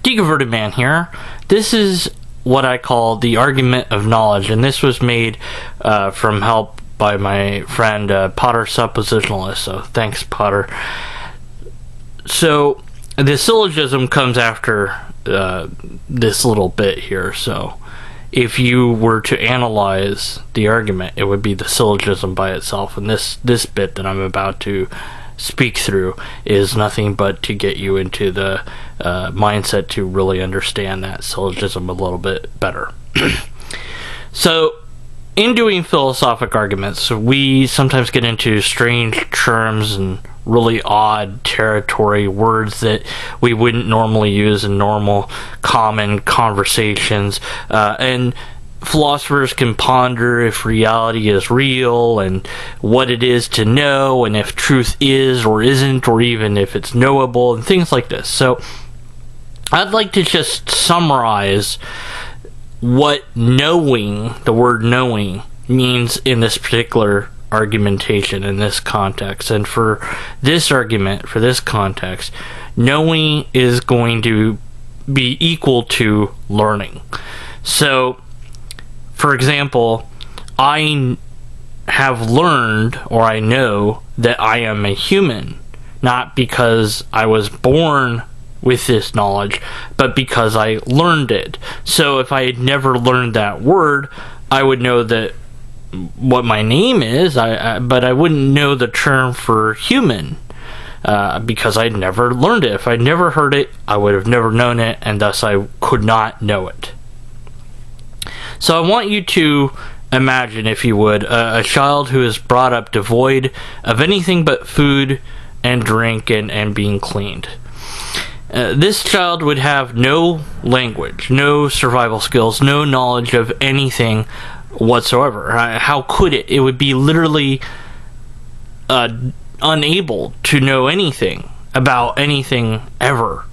Deconverted Man here. This is what I call the argument of knowledge, and this was made from help by my friend Pottersuppositionalist, so thanks, Potter. So, the syllogism comes after this little bit here, so if you were to analyze the argument, it would be the syllogism by itself, and this bit that I'm about to speak through is nothing but to get you into the mindset to really understand that syllogism a little bit better. So, in doing philosophic arguments, we sometimes get into strange terms and really odd territory, words that we wouldn't normally use in normal, common conversations, and philosophers can ponder if reality is real and what it is to know and if truth is or isn't or even if it's knowable and things like this. So I'd like to just summarize what knowing, the word knowing, means in this particular argumentation, in this context. And for this argument, for this context, knowing is going to be equal to learning. So, for example, I have learned, or I know, that I am a human, not because I was born with this knowledge, but because I learned it. So if I had never learned that word, I would know that what my name is, but I wouldn't know the term for human, because I'd never learned it. If I'd never heard it, I would have never known it, and thus I could not know it. So I want you to imagine, if you would, a child who is brought up devoid of anything but food and drink and being cleaned. This child would have no language, no survival skills, no knowledge of anything whatsoever. How could it? It would be literally unable to know anything about anything ever.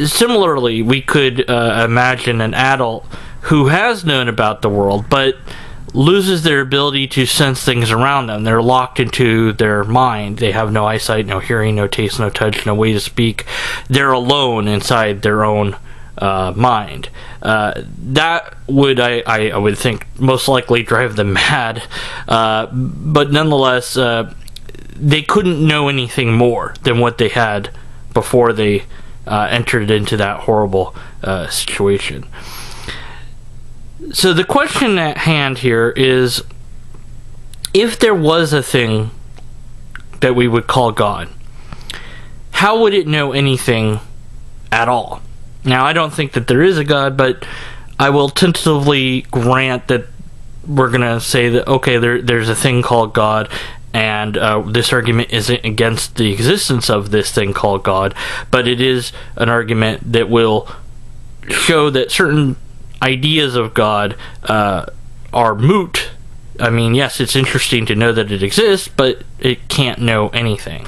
Similarly, we could imagine an adult who has known about the world, but loses their ability to sense things around them. They're locked into their mind. They have no eyesight, no hearing, no taste, no touch, no way to speak. They're alone inside their own mind. That would, I would think, most likely drive them mad. But nonetheless, they couldn't know anything more than what they had before they entered into that horrible situation. So the question at hand here is, if there was a thing that we would call God, how would it know anything at all? Now, I don't think that there is a God, but I will tentatively grant that we're going to say that, okay, there's a thing called God, and this argument isn't against the existence of this thing called God, but it is an argument that will show that certain ideas of God are moot. I mean, yes, it's interesting to know that it exists, but it can't know anything.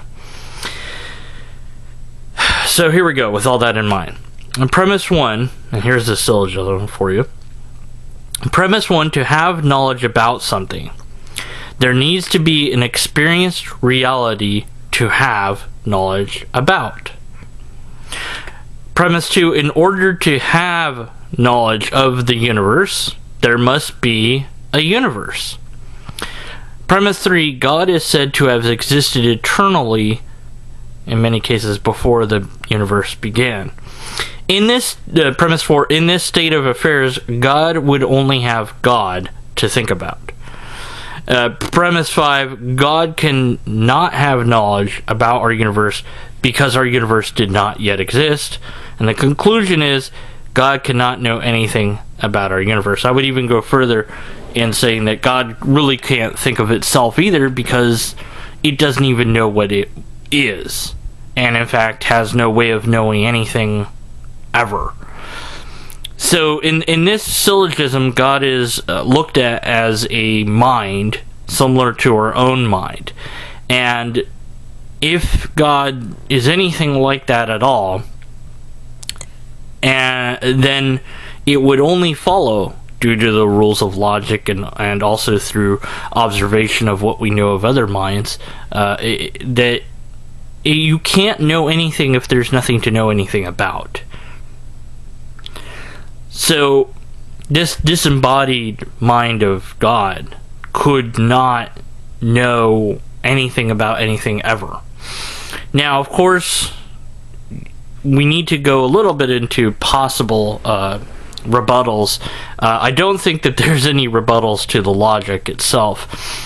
So here we go, with all that in mind. And premise one, and here's the syllogism for you. Premise one, to have knowledge about something, there needs to be an experienced reality to have knowledge about. Premise two, in order to have knowledge of the universe, there must be a universe. Premise 3, God is said to have existed eternally, in many cases before the universe began. In this, premise 4, in this state of affairs, God would only have God to think about. Premise 5, God can not have knowledge about our universe because our universe did not yet exist. And the conclusion is, God cannot know anything about our universe. I would even go further in saying that God really can't think of itself either, because it doesn't even know what it is, and in fact has no way of knowing anything ever. So in this syllogism, God is looked at as a mind similar to our own mind. And if God is anything like that at all, and then it would only follow, due to the rules of logic and also through observation of what we know of other minds, that You can't know anything if there's nothing to know anything about. So this disembodied mind of God could not know anything about anything ever. Now, of course, we need to go a little bit into possible rebuttals. I don't think that there's any rebuttals to the logic itself.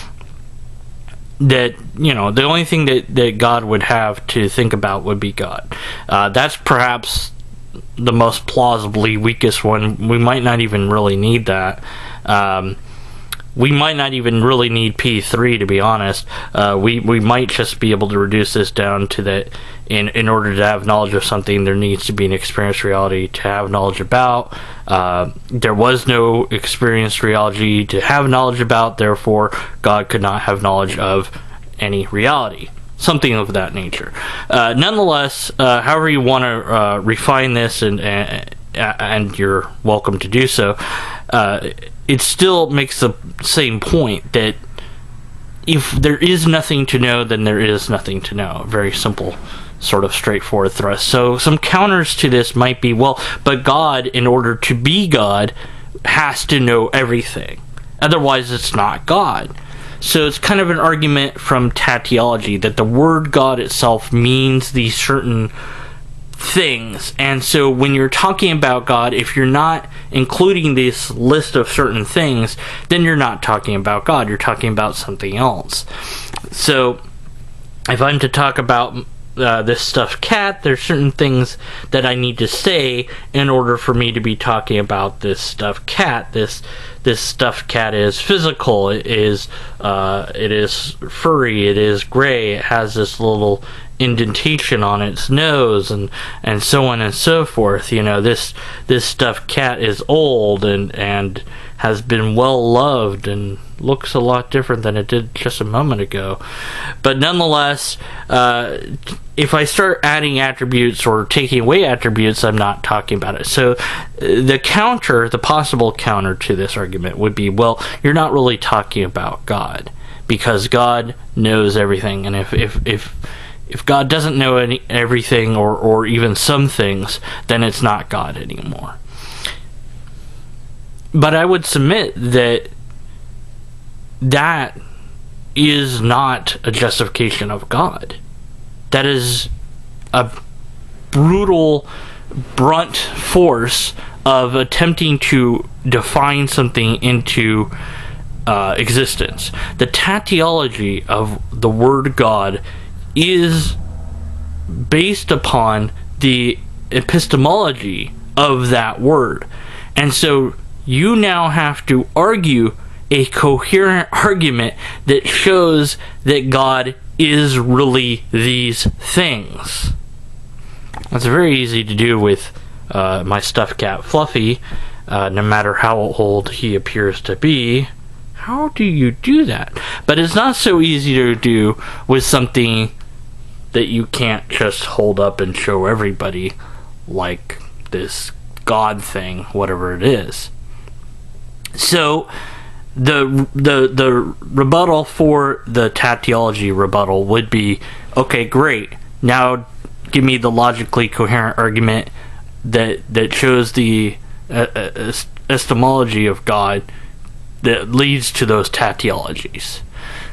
That, the only thing that God would have to think about would be God. That's perhaps the most plausibly weakest one. We might not even really need that. We might not even really need P3, to be honest. We might just be able to reduce this down to that in order to have knowledge of something, there needs to be an experienced reality to have knowledge about. There was no experienced reality to have knowledge about, therefore God could not have knowledge of any reality. Something of that nature. Nonetheless, however you want to refine this, and you're welcome to do so, it still makes the same point that if there is nothing to know, then there is nothing to know. Very simple, sort of straightforward thrust. So some counters to this might be, well, but God, in order to be God, has to know everything. Otherwise, it's not God. So it's kind of an argument from tautology that the word God itself means these certain things. And so when you're talking about God, if you're not including this list of certain things, then you're not talking about God. You're talking about something else. So if I'm to talk about this stuffed cat, there's certain things that I need to say in order for me to be talking about this stuffed cat. This stuffed cat is physical. It is furry. It is gray. It has this little indentation on its nose, and so on and so forth. This stuffed cat is old and has been well loved and looks a lot different than it did just a moment ago. But nonetheless, if I start adding attributes or taking away attributes, I'm not talking about it. So the possible counter to this argument would be, well, you're not really talking about God, because God knows everything, and if God doesn't know everything or even some things, then it's not God anymore. But I would submit that is not a justification of God. That is a brutal, brunt force of attempting to define something into existence. The tautology of the word God is based upon the epistemology of that word. And so you now have to argue a coherent argument that shows that God is really these things. That's very easy to do with my stuffed cat Fluffy, no matter how old he appears to be. How do you do that? But it's not so easy to do with something that you can't just hold up and show everybody, like this God thing, whatever it is. So the rebuttal for the tautology rebuttal would be, okay, great, now give me the logically coherent argument that shows the epistemology of God that leads to those tautologies.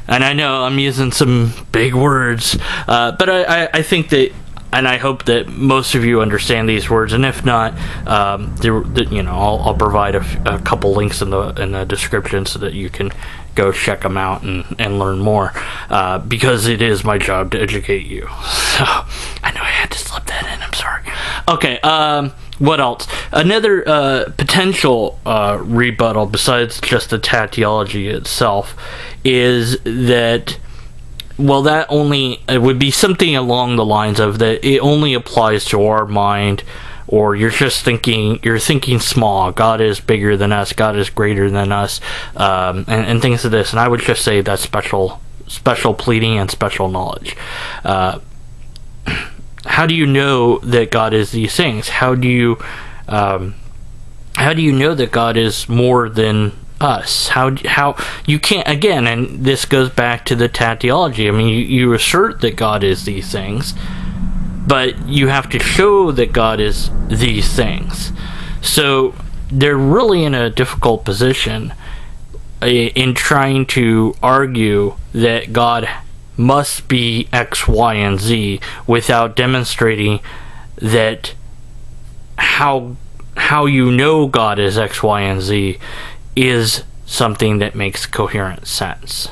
And I know I'm using some big words, but I think that, and I hope that most of you understand these words. And if not, I'll provide a couple links in the description so that you can go check them out and learn more. Because it is my job to educate you. So I know I had to slip that in. I'm sorry. Okay. What else? Another potential rebuttal besides just the tautology itself is that, well, it would be something along the lines of that it only applies to our mind, or you're thinking small. God is bigger than us. God is greater than us, and things of this. And I would just say that's special pleading and special knowledge. How do you know that God is these things? How do you know that God is more than us? How you can't, again, and this goes back to the tautology. I mean, you assert that God is these things, but you have to show that God is these things. So they're really in a difficult position in trying to argue that God must be X, Y, and Z without demonstrating that how you know God is X, Y, and Z is something that makes coherent sense.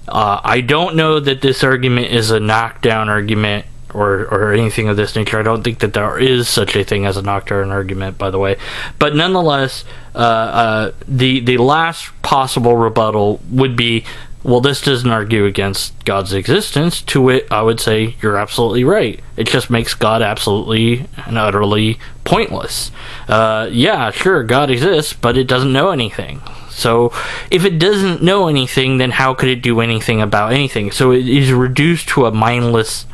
I don't know that this argument is a knockdown argument or anything of this nature. I don't think that there is such a thing as a knockdown argument, by the way. But nonetheless, the last possible rebuttal would be, well, this doesn't argue against God's existence. To it, I would say, you're absolutely right. It just makes God absolutely and utterly pointless. Yeah, sure, God exists, but it doesn't know anything. So if it doesn't know anything, then how could it do anything about anything? So it is reduced to a mindless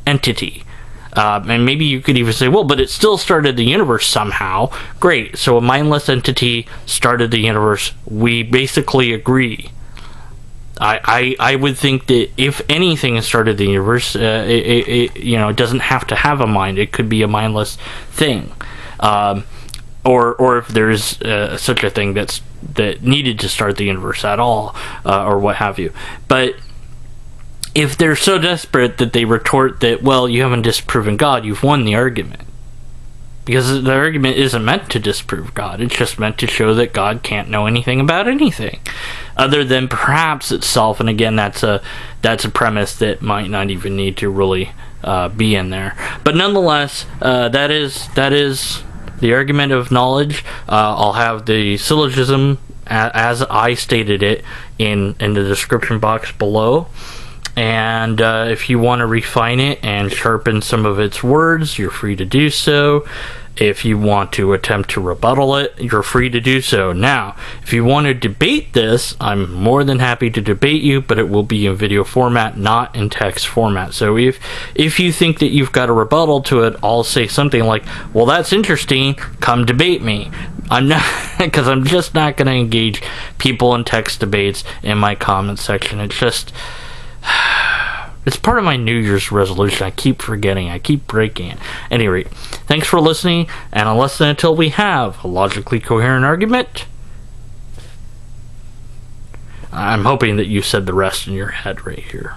entity. And maybe you could even say, well, but it still started the universe somehow. Great, so a mindless entity started the universe. We basically agree. I would think that if anything started the universe, it doesn't have to have a mind. It could be a mindless thing, or if there's such a thing that needed to start the universe at all, or what have you. But if they're so desperate that they retort that, well, you haven't disproven God, you've won the argument. Because the argument isn't meant to disprove God. It's just meant to show that God can't know anything about anything, other than perhaps itself. And again, that's a premise that might not even need to really be in there. But nonetheless, that is the argument of knowledge. I'll have the syllogism as I stated it in the description box below. And if you want to refine it and sharpen some of its words, you're free to do so. If you want to attempt to rebuttal it, you're free to do so. Now, if you want to debate this, I'm more than happy to debate you, but it will be in video format, not in text format. So if you think that you've got a rebuttal to it, I'll say something like, well, that's interesting, come debate me. I'm not, because I'm just not going to engage people in text debates in my comment section. It's just... it's part of my New Year's resolution. I keep forgetting. I keep breaking it. At any rate, thanks for listening, and unless and until we have a logically coherent argument, I'm hoping that you said the rest in your head right here.